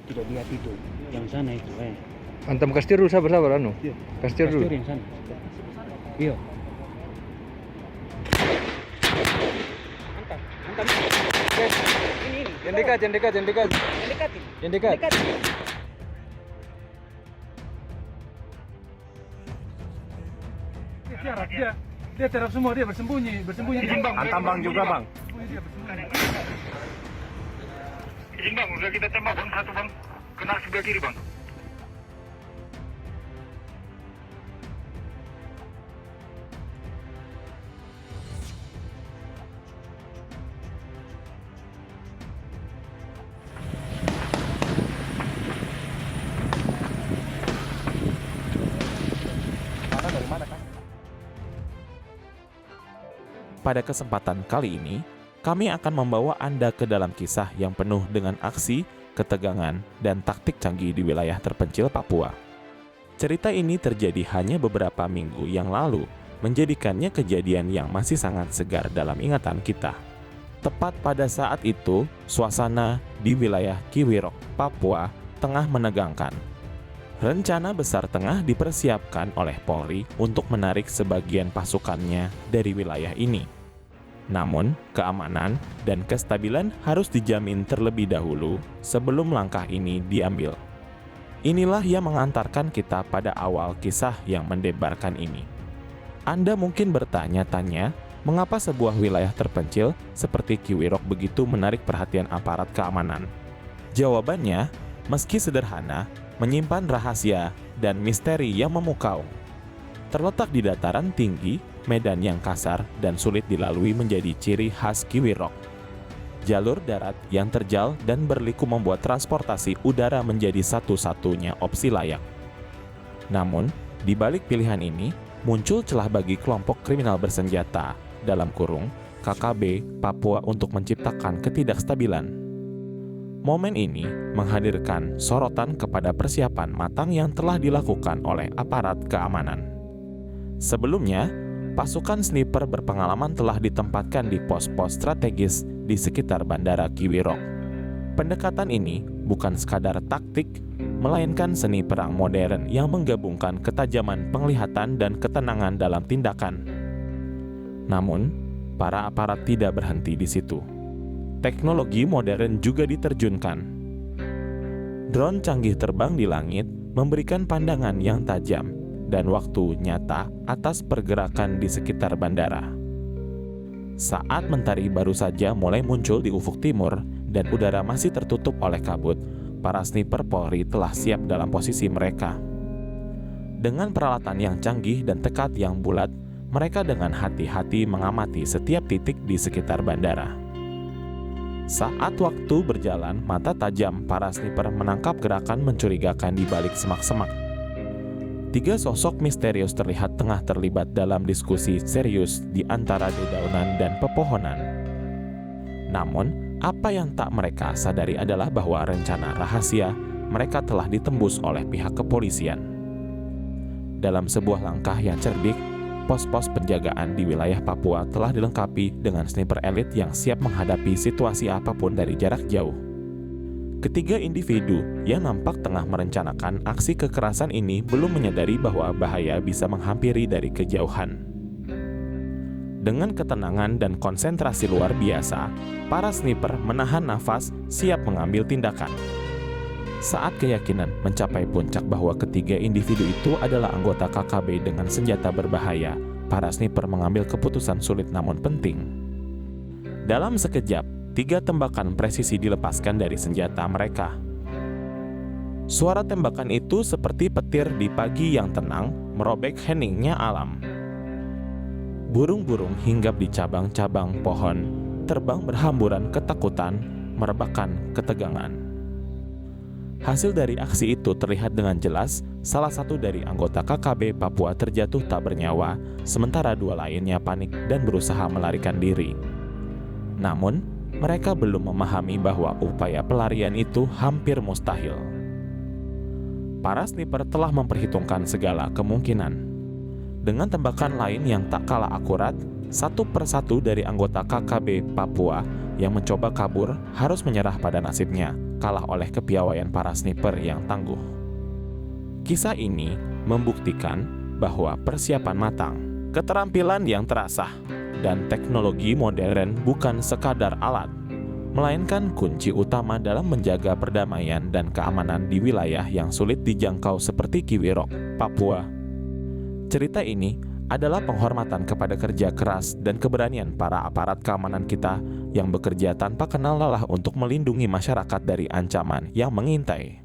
tidak lihat itu yang sana itu Antam kastir dulu, sabar anu. Iya. Kastir dulu. yang sana. Iya. Hantam. Ini. Yang dekat. Yang dekat ini. Yang dekat. Dia terap semua, dia bersembunyi di Simbang. Tambang juga, Bang. Dia bersembunyi. Izin, Bang, udah kita tembak Bang, satu Bang. Kena sebelah kiri, Bang. Pada kesempatan kali ini, kami akan membawa Anda ke dalam kisah yang penuh dengan aksi, ketegangan, dan taktik canggih di wilayah terpencil Papua. Cerita ini terjadi hanya beberapa minggu yang lalu, menjadikannya kejadian yang masih sangat segar dalam ingatan kita. Tepat pada saat itu, suasana di wilayah Kiwirok, Papua, tengah menegangkan. Rencana besar tengah dipersiapkan oleh Polri untuk menarik sebagian pasukannya dari wilayah ini. Namun, keamanan dan kestabilan harus dijamin terlebih dahulu sebelum langkah ini diambil. Inilah yang mengantarkan kita pada awal kisah yang mendebarkan ini. Anda mungkin bertanya-tanya, mengapa sebuah wilayah terpencil seperti Kiwirok begitu menarik perhatian aparat keamanan? Jawabannya, meski sederhana, menyimpan rahasia dan misteri yang memukau. Terletak di dataran tinggi, medan yang kasar dan sulit dilalui menjadi ciri khas Kiwirok. Jalur darat yang terjal dan berliku membuat transportasi udara menjadi satu-satunya opsi layak. Namun, di balik pilihan ini, muncul celah bagi kelompok kriminal bersenjata, dalam kurung, KKB Papua untuk menciptakan ketidakstabilan. Momen ini menghadirkan sorotan kepada persiapan matang yang telah dilakukan oleh aparat keamanan. Sebelumnya, pasukan sniper berpengalaman telah ditempatkan di pos-pos strategis di sekitar Bandara Kiwirok. Pendekatan ini bukan sekadar taktik, melainkan seni perang modern yang menggabungkan ketajaman penglihatan dan ketenangan dalam tindakan. Namun, para aparat tidak berhenti di situ. Teknologi modern juga diterjunkan. Drone canggih terbang di langit memberikan pandangan yang tajam dan waktu nyata atas pergerakan di sekitar bandara. Saat mentari baru saja mulai muncul di ufuk timur dan udara masih tertutup oleh kabut, para sniper Polri telah siap dalam posisi mereka. Dengan peralatan yang canggih dan tekad yang bulat, mereka dengan hati-hati mengamati setiap titik di sekitar bandara. Saat waktu berjalan, mata tajam para sniper menangkap gerakan mencurigakan di balik semak-semak. 3 sosok misterius terlihat tengah terlibat dalam diskusi serius di antara dedaunan dan pepohonan. Namun, apa yang tak mereka sadari adalah bahwa rencana rahasia mereka telah ditembus oleh pihak kepolisian. Dalam sebuah langkah yang cerdik, pos-pos penjagaan di wilayah Papua telah dilengkapi dengan sniper elit yang siap menghadapi situasi apapun dari jarak jauh. Ketiga individu yang nampak tengah merencanakan aksi kekerasan ini belum menyadari bahwa bahaya bisa menghampiri dari kejauhan. Dengan ketenangan dan konsentrasi luar biasa, para sniper menahan nafas siap mengambil tindakan. Saat keyakinan mencapai puncak bahwa ketiga individu itu adalah anggota KKB dengan senjata berbahaya, para sniper mengambil keputusan sulit namun penting. Dalam sekejap, 3 tembakan presisi dilepaskan dari senjata mereka. Suara tembakan itu seperti petir di pagi yang tenang, merobek heningnya alam. Burung-burung hinggap di cabang-cabang pohon, terbang berhamburan ketakutan, merebakkan ketegangan. Hasil dari aksi itu terlihat dengan jelas, salah satu dari anggota KKB Papua terjatuh tak bernyawa, sementara 2 lainnya panik dan berusaha melarikan diri. Namun, mereka belum memahami bahwa upaya pelarian itu hampir mustahil. Para sniper telah memperhitungkan segala kemungkinan. Dengan tembakan lain yang tak kalah akurat, satu persatu dari anggota KKB Papua yang mencoba kabur harus menyerah pada nasibnya kalah oleh kepiawaian para sniper yang tangguh. Kisah ini membuktikan bahwa persiapan matang, keterampilan yang terasah, dan teknologi modern bukan sekadar alat, melainkan kunci utama dalam menjaga perdamaian dan keamanan di wilayah yang sulit dijangkau seperti Kiwirok, Papua. Cerita ini adalah penghormatan kepada kerja keras dan keberanian para aparat keamanan kita yang bekerja tanpa kenal lelah untuk melindungi masyarakat dari ancaman yang mengintai.